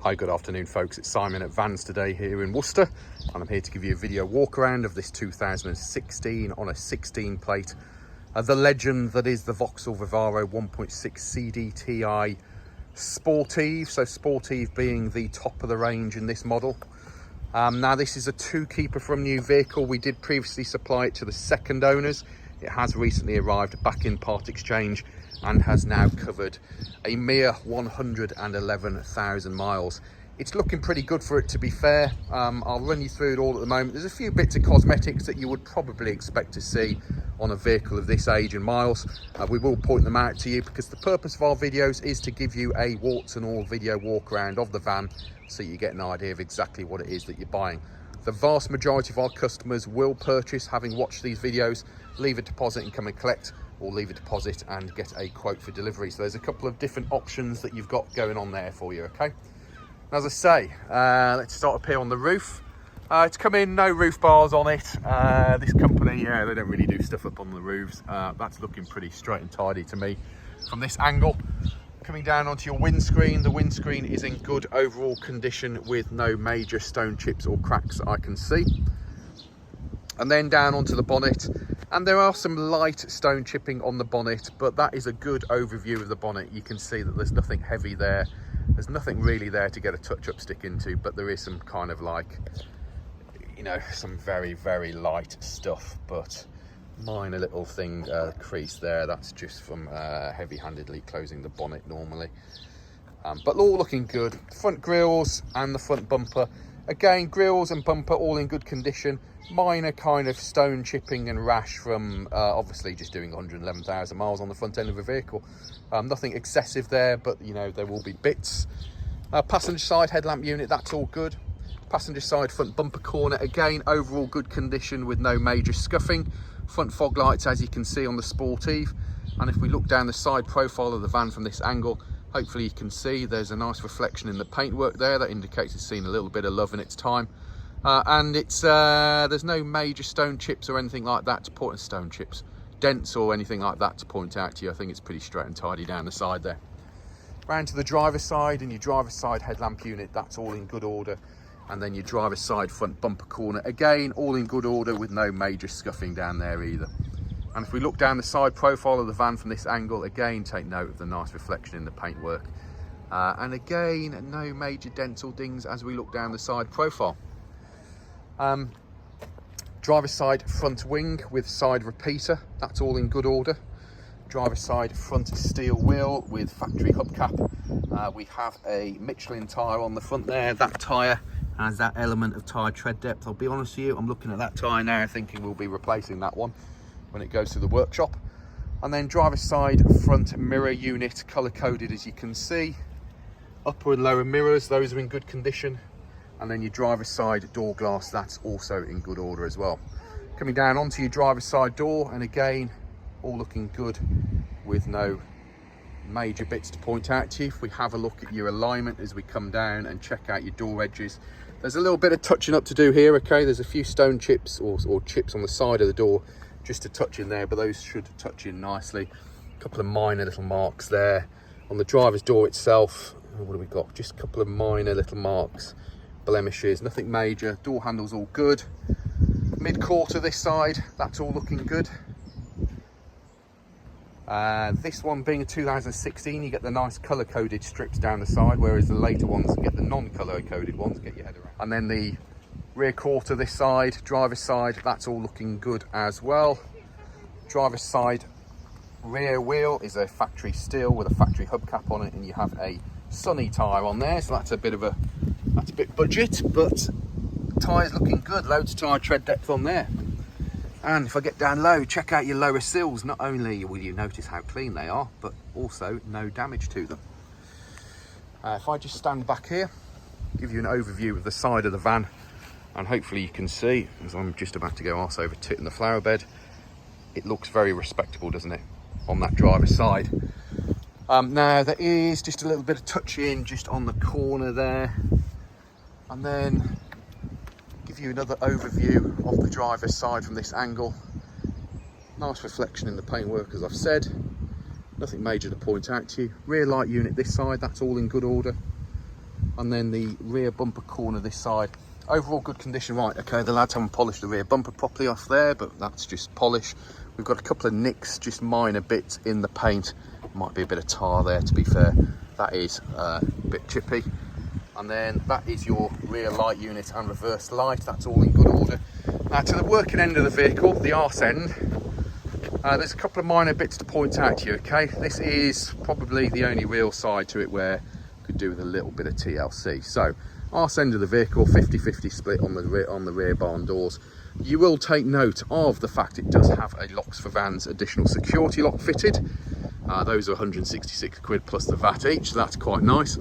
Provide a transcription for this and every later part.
Hi, good afternoon folks, it's Simon at Vans Today here in Worcester, and I'm here to give you a video walk around of this 2016 on a 16 plate. The legend that is the Vauxhall Vivaro 1.6 CDTI Sportive, so Sportive being the top of the range in this model. Now this is a two keeper from new vehicle. We did previously supply it to the second owners. It has recently arrived back in part exchange and has now covered a mere 111,000 miles. It's looking pretty good for it, to be fair. I'll run you through it all at the moment. There's a few bits of cosmetics that you would probably expect to see on a vehicle of this age and miles. We will point them out to you because the purpose of our videos is to give you a warts and all video walk around of the van so you get an idea of exactly what it is that you're buying. The vast majority of our customers will purchase, having watched these videos, leave a deposit and come and collect, or leave a deposit and get a quote for delivery. So there's a couple of different options that you've got going on there for you, okay? As I say, let's start up here on the roof. It's come in, no roof bars on it. This company, yeah, they don't really do stuff up on the roofs. That's looking pretty straight and tidy to me from this angle. Coming down onto your windscreen, the windscreen is in good overall condition with no major stone chips or cracks that I can see. And then down onto the bonnet, and there are some light stone chipping on the bonnet, but that is a good overview of the bonnet. You can see that there's nothing heavy there. There's nothing really there to get a touch-up stick into, but there is some kind of like, you know, some very, very light stuff, but minor little thing, crease there. That's just from heavy-handedly closing the bonnet normally. But all looking good. Front grills and the front bumper. Again, grills and bumper all in good condition. Minor kind of stone chipping and rash from obviously just doing 111,000 miles on the front end of a vehicle. Nothing excessive there, but you know, there will be bits. Passenger side headlamp unit, that's all good. Passenger side front bumper corner, again, overall good condition with no major scuffing. Front fog lights, as you can see on the Sportive. And if we look down the side profile of the van from this angle, hopefully you can see there's a nice reflection in the paintwork there. That indicates it's seen a little bit of love in its time. And it's there's no major stone chips or anything like that to point, stone chips, dents or anything like that to point out to you. I think it's pretty straight and tidy down the side there. Round to the driver's side, and your driver's side headlamp unit, that's all in good order. And then your driver's side front bumper corner, again, all in good order with no major scuffing down there either. And if we look down the side profile of the van from this angle, again, take note of the nice reflection in the paintwork. And again, no major dents or dings as we look down the side profile. Driver's side front wing with side repeater, that's all in good order. Driver's side front steel wheel with factory hubcap. We have a Michelin tyre on the front there. That tyre has that element of tyre tread depth. I'll be honest with you, I'm looking at that tyre now thinking we'll be replacing that one when it goes to the workshop. And then driver's side front mirror unit, colour coded as you can see. Upper and lower mirrors, those are in good condition. And then your driver's side door glass, that's also in good order as well. Coming down onto your driver's side door, and again, all looking good with no major bits to point out to you. If we have a look at your alignment as we come down and check out your door edges, there's a little bit of touching up to do here, okay? There's a few stone chips or chips on the side of the door just to touch in there, but those should touch in nicely. A couple of minor little marks there. On the driver's door itself, what do we got? Just a couple of minor little marks, blemishes, nothing major. Door handle's all good. Mid-quarter this side, that's all looking good. This one being a 2016, you get the nice colour-coded strips down the side, whereas the later ones get the non-colour-coded ones, get your head around. And then the rear quarter this side, driver's side, that's all looking good as well. Driver's side rear wheel is a factory steel with a factory hubcap on it, and you have a Sunny tyre on there, so that's a bit budget, but tyre's looking good. Loads of tyre tread depth on there. And if I get down low, check out your lower sills. Not only will you notice how clean they are, but also no damage to them. If I just stand back here, give you an overview of the side of the van, and hopefully you can see, as I'm just about to go arse over tit in the flower bed, it looks very respectable, doesn't it, on that driver's side. Now there is just a little bit of touch in just on the corner there, and then give you another overview of the driver's side from this angle. Nice reflection in the paintwork, as I've said. Nothing major to point out to you. Rear light unit this side, that's all in good order. And then the rear bumper corner this side, overall good condition. Right, okay, the lads haven't polished the rear bumper properly off there, but that's just polish. We've got a couple of nicks, just minor bits in the paint. Might be a bit of tar there, to be fair. That is a bit chippy. And then that is your rear light unit and reverse light. That's all in good order. Now to the working end of the vehicle, the arse end, there's a couple of minor bits to point out to you, okay? This is probably the only real side to it where you could do with a little bit of TLC. So, arse end of the vehicle, 50-50 split on the rear barn doors. You will take note of the fact it does have a Locks for Vans additional security lock fitted. Those are 166 quid plus the VAT each, so that's quite nice.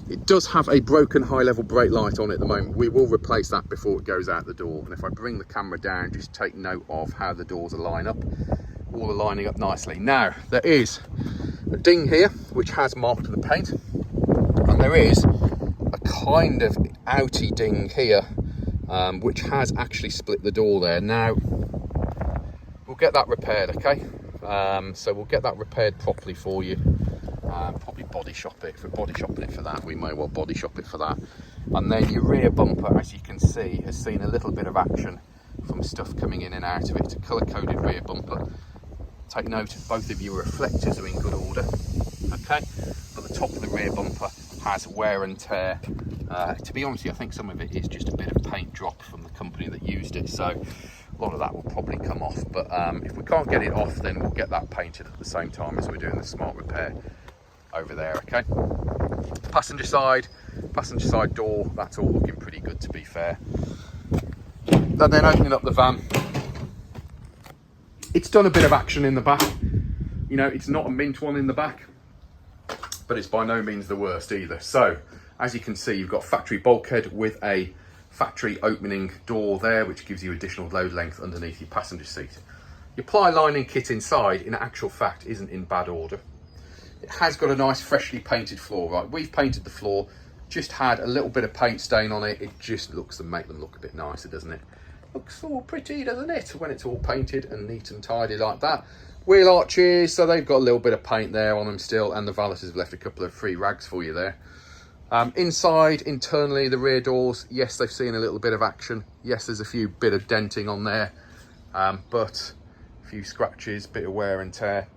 It does have a broken high level brake light on it at the moment. We will replace that before it goes out the door. And if I bring the camera down, just take note of how the doors are lined up. All are lining up nicely. Now, there is a ding here, which has marked the paint. And there is a kind of outy ding here, which has actually split the door there. Now, we'll get that repaired, okay? So we'll get that repaired properly for you. Probably body shop it. If we're body shopping it for that, we may well body shop it for that. And then your rear bumper, as you can see, has seen a little bit of action from stuff coming in and out of it. It's a colour-coded rear bumper. Take note, both of your reflectors are in good order, okay? But the top of the rear bumper has wear and tear. To be honest with you, I think some of it is just a bit of paint drop from the company that used it, so a lot of that will probably come off. But if we can't get it off, then we'll get that painted at the same time as we're doing the smart repair over there, okay? Passenger side door, that's all looking pretty good, to be fair. And then opening up the van, it's done a bit of action in the back. You know, it's not a mint one in the back, but it's by no means the worst either. So, as you can see, you've got factory bulkhead with a factory opening door there, which gives you additional load length underneath your passenger seat. Your ply lining kit inside, in actual fact, isn't in bad order. It has got a nice freshly painted floor, right? We've painted the floor, just had a little bit of paint stain on it. It just looks to make them look a bit nicer, doesn't it? Looks all pretty, doesn't it, when it's all painted and neat and tidy like that. Wheel arches, so they've got a little bit of paint there on them still, and the valets have left a couple of free rags for you there. Inside, internally, the rear doors, yes, they've seen a little bit of action. Yes, there's a few bit of denting on there, but a few scratches, bit of wear and tear,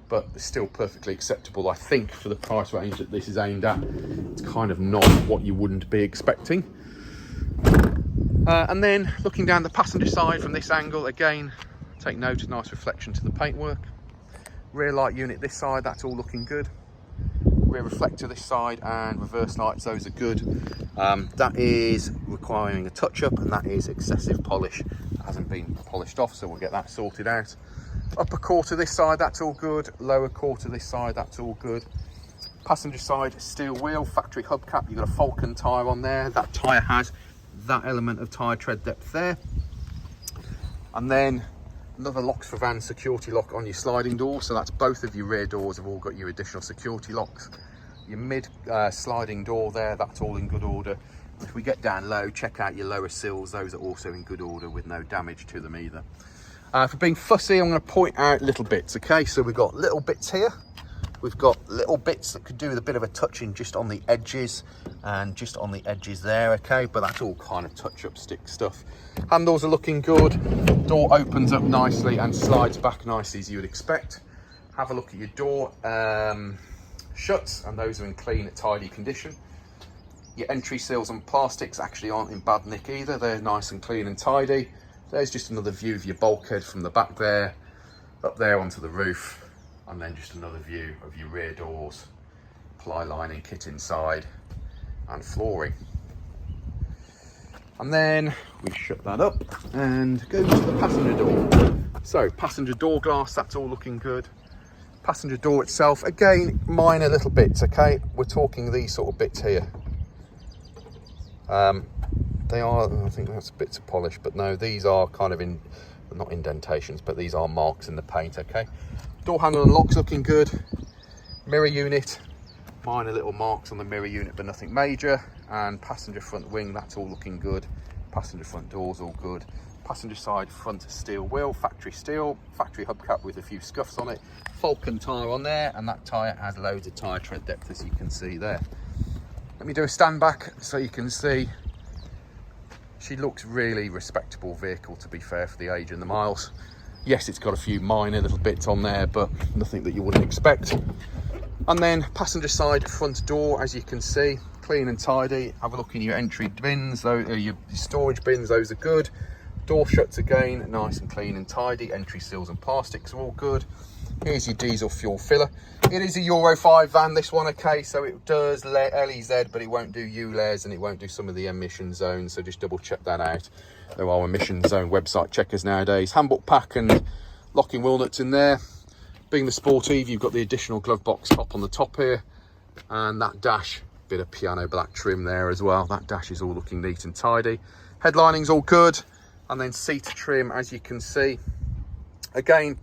but it's still perfectly acceptable, I think, for the price range that this is aimed at. It's kind of not what you wouldn't be expecting. And then looking down the passenger side from this angle, again, take note of nice reflection to the paintwork. Rear light unit this side, that's all looking good. Rear reflector this side and reverse lights, those are good. That is requiring a touch-up, and that is excessive polish. It hasn't been polished off, so we'll get that sorted out. Upper quarter this side, that's all good. Lower quarter this side, that's all good. Passenger side, steel wheel, factory hubcap. You've got a Falcon tyre on there. That tyre has that element of tyre tread depth there. And then another Locks for Vans security lock on your sliding door. So that's both of your rear doors have all got your additional security locks. Your mid sliding door there, that's all in good order. If we get down low, check out your lower sills. Those are also in good order with no damage to them either. For being fussy, I'm going to point out little bits, okay? So we've got little bits here. We've got little bits that could do with a bit of a touching just on the edges and just on the edges there, okay? But that's all kind of touch-up stick stuff. Handles are looking good. Door opens up nicely and slides back nicely as you would expect. Have a look at your door shuts, and those are in clean, tidy condition. Your entry seals and plastics actually aren't in bad nick either. They're nice and clean and tidy. There's just another view of your bulkhead from the back there, up there onto the roof, and then just another view of your rear doors, ply lining kit inside, and flooring. And then we shut that up and go to the passenger door. So passenger door glass, that's all looking good. Passenger door itself, again, minor little bits, okay? We're talking these sort of bits here. They are, I think that's bits of polish, but no, these are kind of not indentations, but these are marks in the paint, okay? Door handle and locks looking good. Mirror unit, minor little marks on the mirror unit, but nothing major. And passenger front wing, that's all looking good. Passenger front doors, all good. Passenger side front steel wheel, factory hubcap with a few scuffs on it. Falcon tyre on there, and that tyre has loads of tyre tread depth, as you can see there. Let me do a stand back so you can see. She looks really respectable vehicle, to be fair, for the age and the miles. Yes, it's got a few minor little bits on there, but nothing that you wouldn't expect. And then passenger side front door, as you can see, clean and tidy. Have a look in your entry bins, your storage bins, those are good. Door shuts again, nice and clean and tidy. Entry seals and plastics are all good. Here's your diesel fuel filler. It is a Euro 5 van, this one, okay, so it does LEZ, but it won't do ULEZ and it won't do some of the emission zones, so just double check that out. There are emission zone website checkers nowadays. Handbook pack and locking wheel nuts in there. Being the Sportive, you've got the additional glove box top on the top here, and that dash, bit of piano black trim there as well. That dash is all looking neat and tidy. Headlining's all good, and then seat trim, as you can see. Again,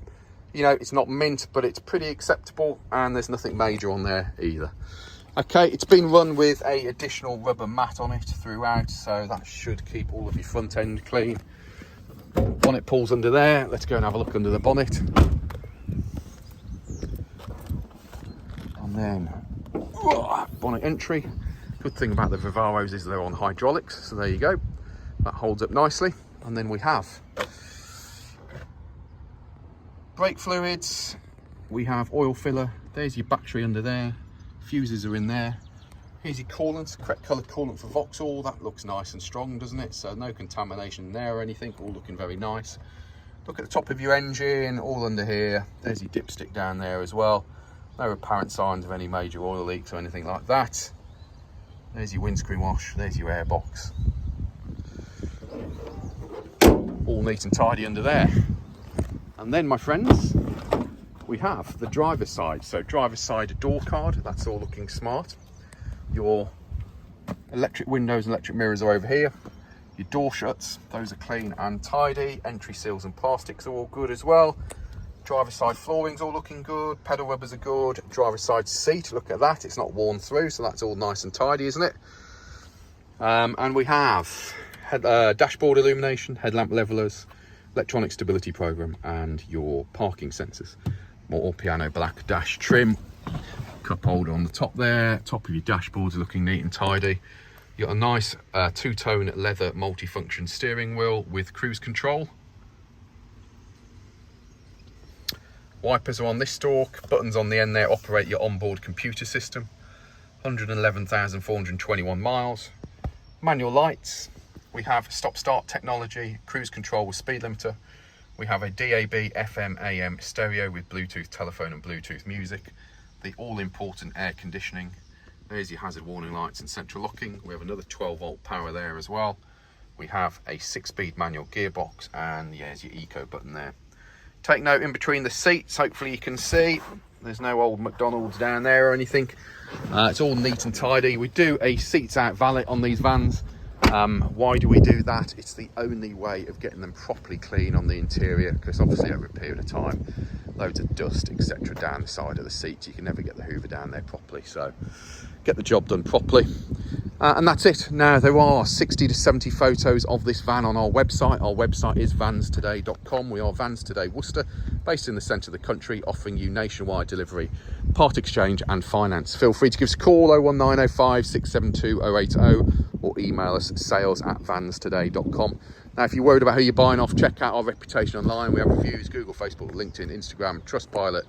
you know, it's not mint, but it's pretty acceptable, and there's nothing major on there either. Okay, it's been run with a additional rubber mat on it throughout, so that should keep all of your front end clean. Bonnet pulls under there. Let's go and have a look under the bonnet. And then bonnet entry. Good thing about the Vivaros is they're on hydraulics, so there you go. That holds up nicely. And then we have brake fluids, we have oil filler, there's your battery under there, fuses are in there. Here's your coolant, correct coloured coolant for Vauxhall. That looks nice and strong, doesn't it? So no contamination there or anything, all looking very nice. Look at the top of your engine, all under here. There's your dipstick down there as well. No apparent signs of any major oil leaks or anything like that. There's your windscreen wash, there's your airbox. All neat and tidy under there. And then, my friends, we have the driver's side. So driver's side door card, that's all looking smart. Your electric windows and electric mirrors are over here. Your door shuts, those are clean and tidy. Entry seals and plastics are all good as well. Driver's side flooring's all looking good. Pedal rubbers are good. Driver's side seat, look at that, it's not worn through, so that's all nice and tidy, isn't it? And we have dashboard illumination, headlamp levelers, electronic stability program, and your parking sensors. More piano black dash trim, cup holder on the top there. Top of your dashboard's looking neat and tidy. You got a nice two-tone leather multifunction steering wheel with cruise control. Wipers are on this stalk. Buttons on the end there operate your onboard computer system. 111,421 miles. Manual lights. We have stop-start technology, cruise control with speed limiter. We have a DAB, FM, AM stereo with Bluetooth telephone and Bluetooth music. The all-important air conditioning. There's your hazard warning lights and central locking. We have another 12-volt power there as well. We have a 6-speed manual gearbox, and there's your eco button there. Take note, in between the seats, hopefully you can see, there's no old McDonald's down there or anything. It's all neat and tidy. We do a seats out valet on these vans. Why do we do that? It's the only way of getting them properly clean on the interior, because obviously over a period of time, loads of dust, etc. down the side of the seats. You can never get the hoover down there properly, so get the job done properly. And that's it. Now, there are 60 to 70 photos of this van on our website. Our website is vanstoday.com. We are Vans Today Worcester, based in the centre of the country, offering you nationwide delivery, part exchange and finance. Feel free to give us a call, 01905 672 080, or email us sales@vanstoday.com. Now, if you're worried about who you're buying off, check out our reputation online. We have reviews, Google, Facebook, LinkedIn, Instagram, Trustpilot,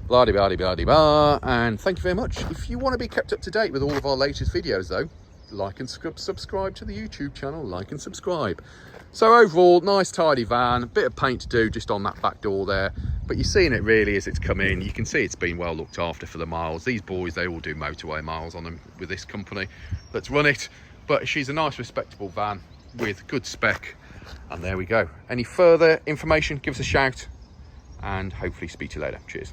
blah-de-blah-de-blah-de-blah. And thank you very much. If you want to be kept up to date with all of our latest videos, though, like and subscribe to the YouTube channel, like and subscribe. So overall, nice tidy van, a bit of paint to do just on that back door there, but you're seeing it really as it's come in. You can see it's been well looked after for the miles. These boys, they all do motorway miles on them with this company that's run it, but she's a nice respectable van with good spec. And there we go. Any further information, give us a shout, and hopefully speak to you later. Cheers.